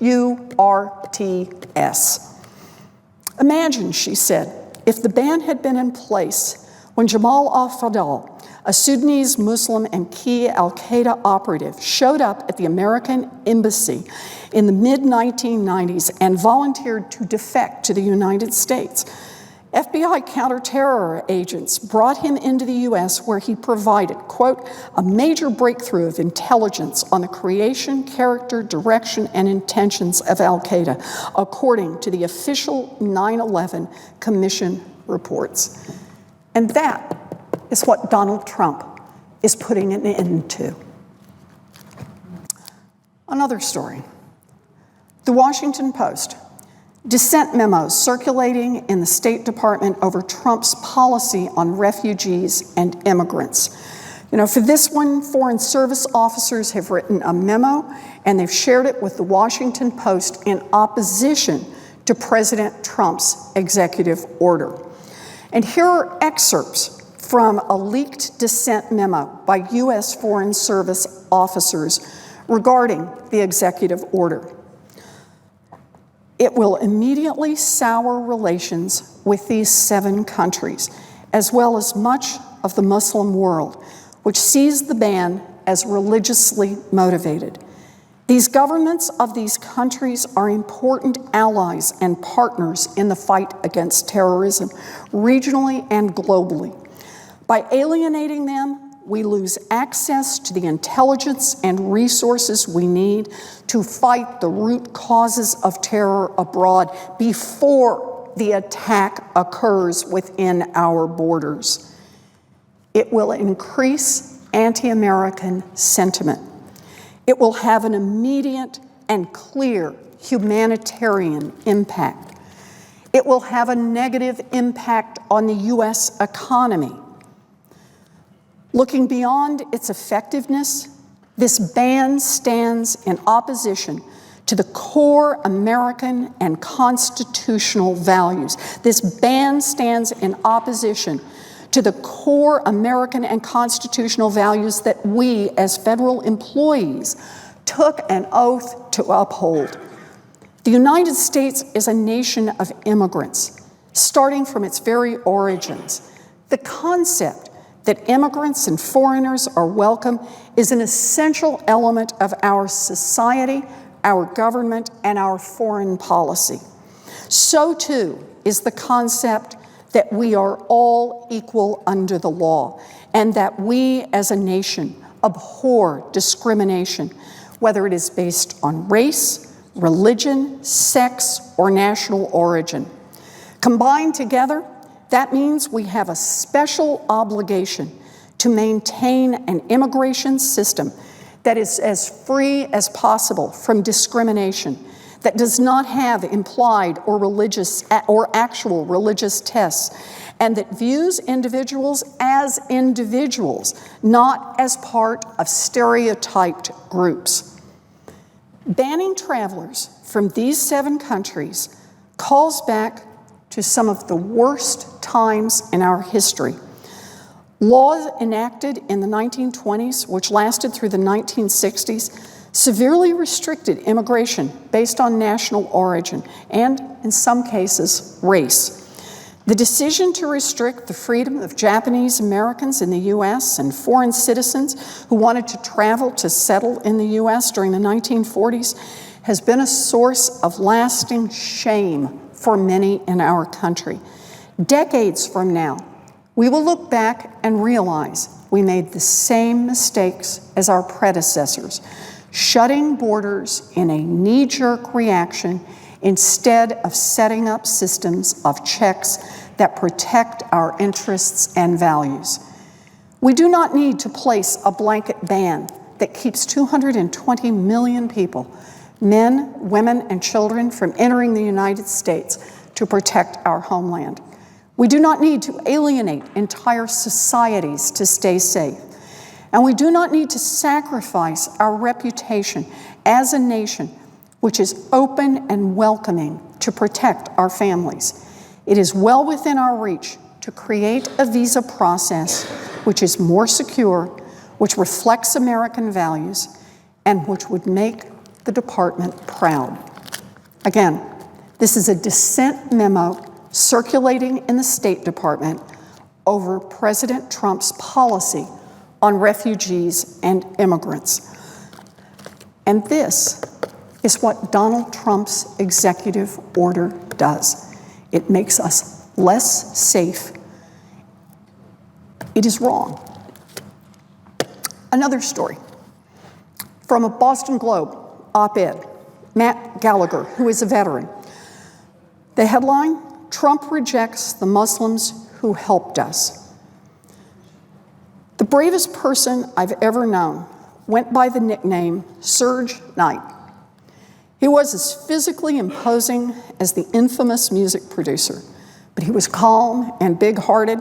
Imagine, she said, if the ban had been in place when Jamal al-Fadl, a Sudanese Muslim and key al-Qaeda operative, showed up at the American embassy in the mid-1990s and volunteered to defect to the United States. FBI counterterror agents brought him into the U.S. where he provided, quote, a major breakthrough of intelligence on the creation, character, direction, and intentions of al-Qaeda, according to the official 9/11 Commission reports. And that is what Donald Trump is putting an end to. Another story. The Washington Post. Dissent memos circulating in the State Department over Trump's policy on refugees and immigrants. You know, for this one, Foreign Service officers have written a memo and they've shared it with the Washington Post in opposition to President Trump's executive order. And here are excerpts from a leaked dissent memo by U.S. Foreign Service officers regarding the executive order. It will immediately sour relations with these 7 countries, as well as much of the Muslim world, which sees the ban as religiously motivated. These governments of these countries are important allies and partners in the fight against terrorism, regionally and globally. By alienating them, we lose access to the intelligence and resources we need to fight the root causes of terror abroad before the attack occurs within our borders. It will increase anti-American sentiment. It will have an immediate and clear humanitarian impact. It will have a negative impact on the U.S. economy. Looking beyond its effectiveness, this ban stands in opposition to the core American and constitutional values. This ban stands in opposition to the core American and constitutional values that we, as federal employees, took an oath to uphold. The United States is a nation of immigrants. starting from its very origins. The concept that immigrants and foreigners are welcome is an essential element of our society, our government, and our foreign policy. So too is the concept that we are all equal under the law, and that we as a nation abhor discrimination, whether it is based on race, religion, sex, or national origin. Combined together, that means we have a special obligation to maintain an immigration system that is as free as possible from discrimination, that does not have implied or religious or actual religious tests, and that views individuals as individuals, not as part of stereotyped groups. Banning travelers from these 7 countries calls back to some of the worst times in our history. Laws enacted in the 1920s, which lasted through the 1960s, severely restricted immigration based on national origin and, in some cases, race. The decision to restrict the freedom of Japanese Americans in the U.S. and foreign citizens who wanted to travel to settle in the U.S. during the 1940s has been a source of lasting shame for many in our country. Decades from now, we will look back and realize we made the same mistakes as our predecessors, shutting borders in a knee-jerk reaction instead of setting up systems of checks that protect our interests and values. We do not need to place a blanket ban that keeps 220 million people, men, women, and children, from entering the United States to protect our homeland. We do not need to alienate entire societies to stay safe. And we do not need to sacrifice our reputation as a nation which is open and welcoming to protect our families. It is well within our reach to create a visa process which is more secure, which reflects American values, and which would make the department proud. Again, this is a dissent memo circulating in the State Department over President Trump's policy on refugees and immigrants. And this is what Donald Trump's executive order does. It makes us less safe. It is wrong. Another story from a Boston Globe op-ed, Matt Gallagher, who is a veteran. The headline, Trump rejects the Muslims who helped us. The bravest person I've ever known went by the nickname Surge Knight. He was as physically imposing as the infamous music producer, but he was calm and big-hearted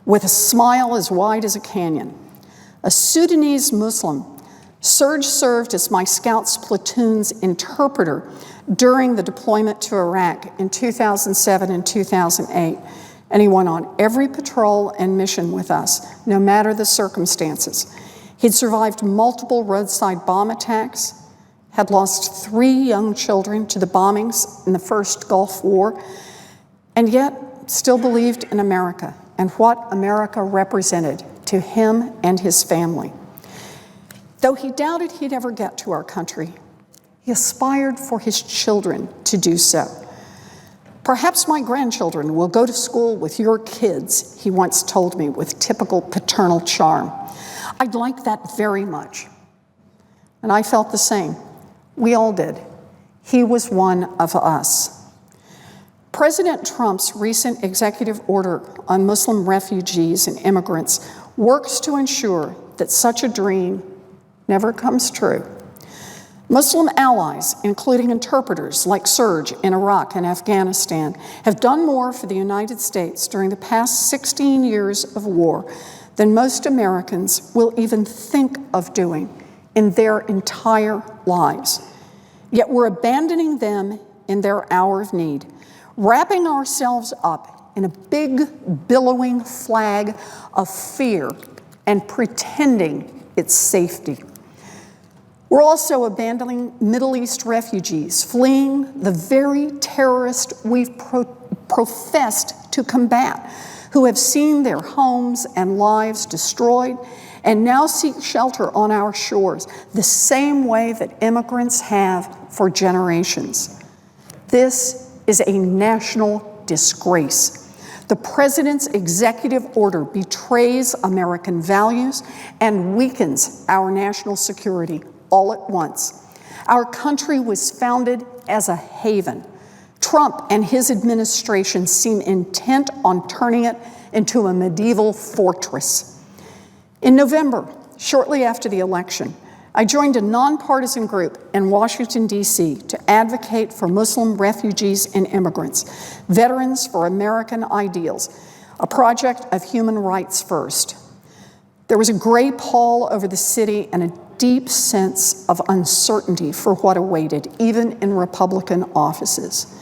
with a smile as wide as a canyon. A Sudanese Muslim, Surge served as my Scouts platoon's interpreter during the deployment to Iraq in 2007 and 2008, and he went on every patrol and mission with us, no matter the circumstances. He'd survived multiple roadside bomb attacks, had lost 3 young children to the bombings in the first Gulf War, and yet still believed in America and what America represented to him and his family. Though he doubted he'd ever get to our country, he aspired for his children to do so. Perhaps my grandchildren will go to school with your kids, he once told me with typical paternal charm. I'd like that very much. And I felt the same. We all did. He was one of us. President Trump's recent executive order on Muslim refugees and immigrants works to ensure that such a dream never comes true. Muslim allies, including interpreters like Surge in Iraq and Afghanistan, have done more for the United States during the past 16 years of war than most Americans will even think of doing in their entire lives. Yet we're abandoning them in their hour of need, wrapping ourselves up in a big, billowing flag of fear and pretending it's safety. We're also abandoning Middle East refugees, fleeing the very terrorists we've professed to combat, who have seen their homes and lives destroyed and now seek shelter on our shores the same way that immigrants have for generations. This is a national disgrace. The president's executive order betrays American values and weakens our national security all at once. Our country was founded as a haven. Trump and his administration seem intent on turning it into a medieval fortress. In November, shortly after the election, I joined a nonpartisan group in Washington, D.C. to advocate for Muslim refugees and immigrants, Veterans for American Ideals, a project of human rights first. There was a gray pall over the city and a deep sense of uncertainty for what awaited, even in Republican offices.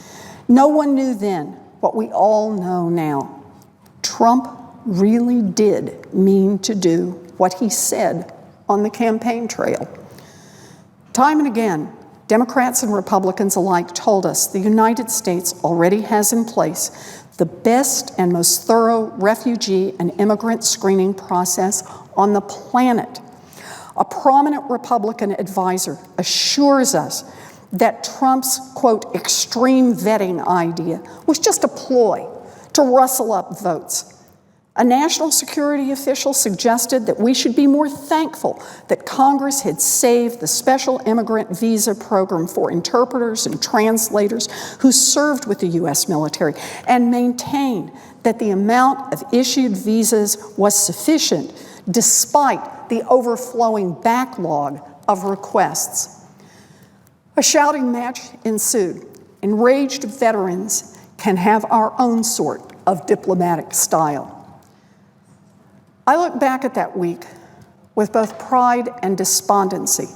No one knew then what we all know now. Trump really did mean to do what he said on the campaign trail. Time and again, Democrats and Republicans alike told us the United States already has in place the best and most thorough refugee and immigrant screening process on the planet. A prominent Republican advisor assures us that Trump's, quote, extreme vetting idea was just a ploy to rustle up votes. A national security official suggested that we should be more thankful that Congress had saved the special immigrant visa program for interpreters and translators who served with the U.S. military and maintained that the amount of issued visas was sufficient despite the overflowing backlog of requests. A shouting match ensued. Enraged veterans can have our own sort of diplomatic style. I look back at that week with both pride and despondency.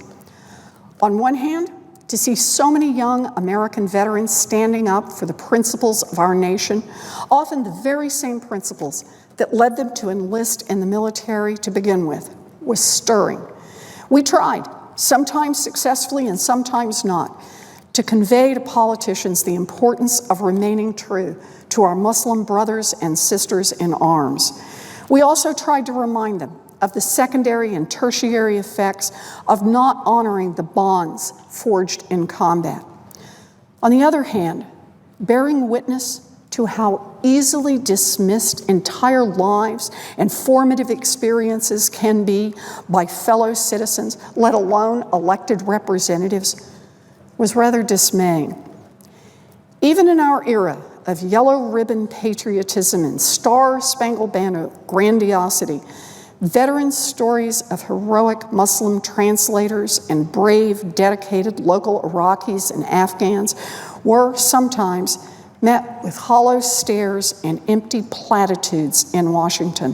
On one hand, to see so many young American veterans standing up for the principles of our nation, often the very same principles that led them to enlist in the military to begin with, was stirring. We tried, sometimes successfully and sometimes not, to convey to politicians the importance of remaining true to our Muslim brothers and sisters in arms. We also tried to remind them of the secondary and tertiary effects of not honoring the bonds forged in combat. On the other hand, bearing witness to how easily dismissed entire lives and formative experiences can be by fellow citizens, let alone elected representatives, was rather dismaying. Even in our era of yellow ribbon patriotism and star-spangled banner grandiosity, veterans' stories of heroic Muslim translators and brave, dedicated local Iraqis and Afghans were sometimes met with hollow stares and empty platitudes in Washington.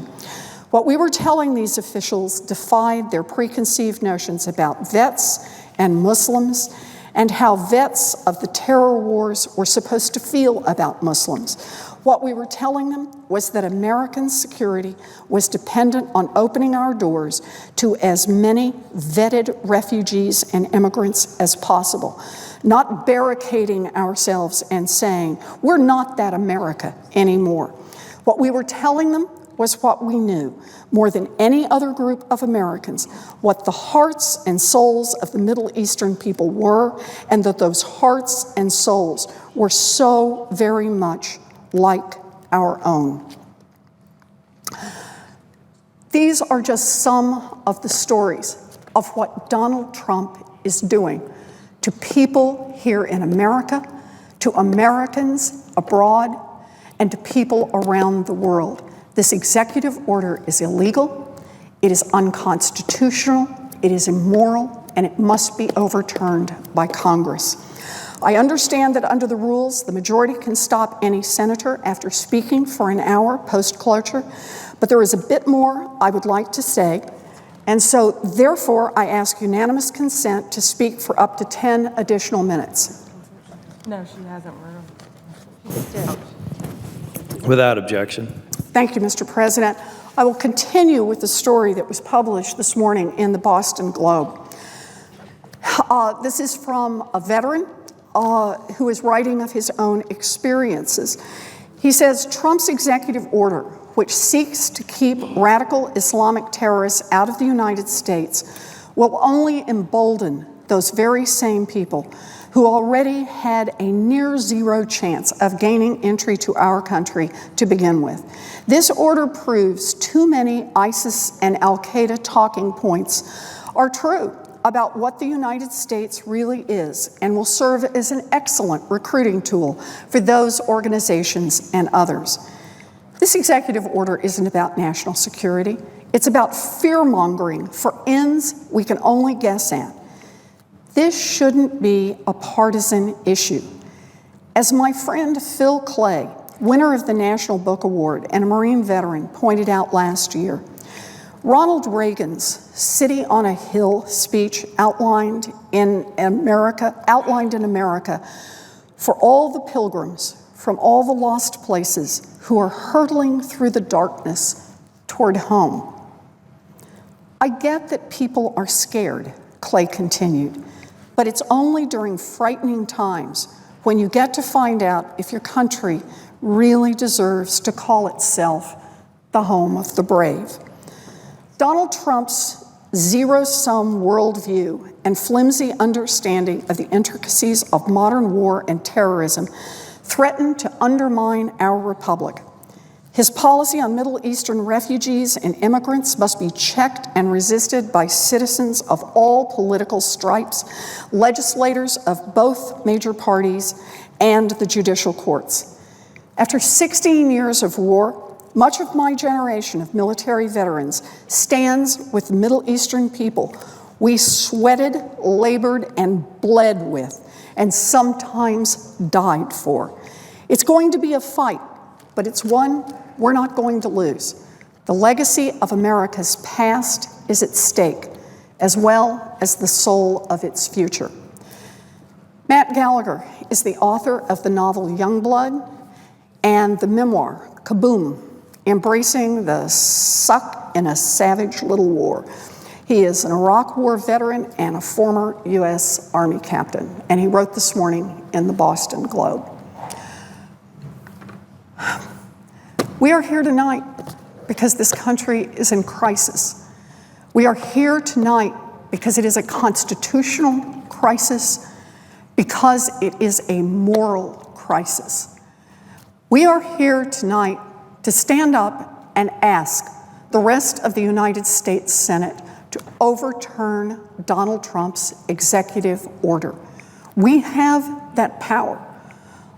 What we were telling these officials defied their preconceived notions about vets and Muslims and how vets of the terror wars were supposed to feel about Muslims. What we were telling them was that American security was dependent on opening our doors to as many vetted refugees and immigrants as possible, not barricading ourselves and saying, we're not that America anymore. What we were telling them was what we knew, more than any other group of Americans, what the hearts and souls of the Middle Eastern people were, and that those hearts and souls were so very much like our own. These are just some of the stories of what Donald Trump is doing to people here in America, to Americans abroad, and to people around the world. This executive order is illegal, it is unconstitutional, it is immoral, and it must be overturned by Congress. I understand that under the rules, the majority can stop any senator after speaking for an hour post-cloture, but there is a bit more I would like to say, and so therefore I ask unanimous consent to speak for up to 10 additional minutes. No, she hasn't. Without objection. Thank you, Mr. President. I will continue with the story that was published this morning in the Boston Globe. This is from a veteran who is writing of his own experiences. He says Trump's executive order, which seeks to keep radical Islamic terrorists out of the United States, will only embolden those very same people who already had a near zero chance of gaining entry to our country to begin with. This order proves too many ISIS and Al-Qaeda talking points are true about what the United States really is, and will serve as an excellent recruiting tool for those organizations and others. This executive order isn't about national security. It's about fear-mongering for ends we can only guess at. This shouldn't be a partisan issue. As my friend Phil Clay, winner of the National Book Award and a Marine veteran, pointed out last year, Ronald Reagan's City on a Hill speech outlined in America for all the pilgrims from all the lost places who are hurtling through the darkness toward home. I get that people are scared, Clay continued, but it's only during frightening times when you get to find out if your country really deserves to call itself the home of the brave. Donald Trump's zero-sum worldview and flimsy understanding of the intricacies of modern war and terrorism threaten to undermine our republic. His policy on Middle Eastern refugees and immigrants must be checked and resisted by citizens of all political stripes, legislators of both major parties, and the judicial courts. After 16 years of war, much of my generation of military veterans stands with the Middle Eastern people we sweated, labored, and bled with, and sometimes died for. It's going to be a fight, but it's one we're not going to lose. The legacy of America's past is at stake, as well as the soul of its future. Matt Gallagher is the author of the novel Youngblood and the memoir Kaboom, Embracing the Suck in a Savage Little War. He is an Iraq War veteran and a former U.S. Army captain, and he wrote this morning in the Boston Globe. We are here tonight because this country is in crisis. We are here tonight because it is a constitutional crisis, because it is a moral crisis. We are here tonight to stand up and ask the rest of the United States Senate to overturn Donald Trump's executive order. We have that power.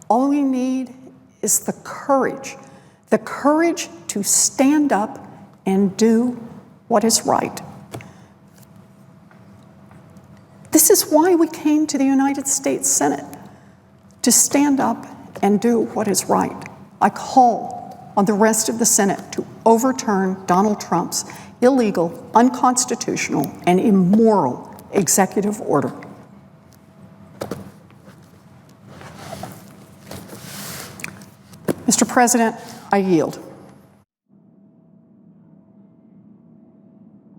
All we need is the courage to stand up and do what is right. This is why we came to the United States Senate, to stand up and do what is right. I call on the rest of the Senate to overturn Donald Trump's illegal, unconstitutional, and immoral executive order. Mr. President, I yield.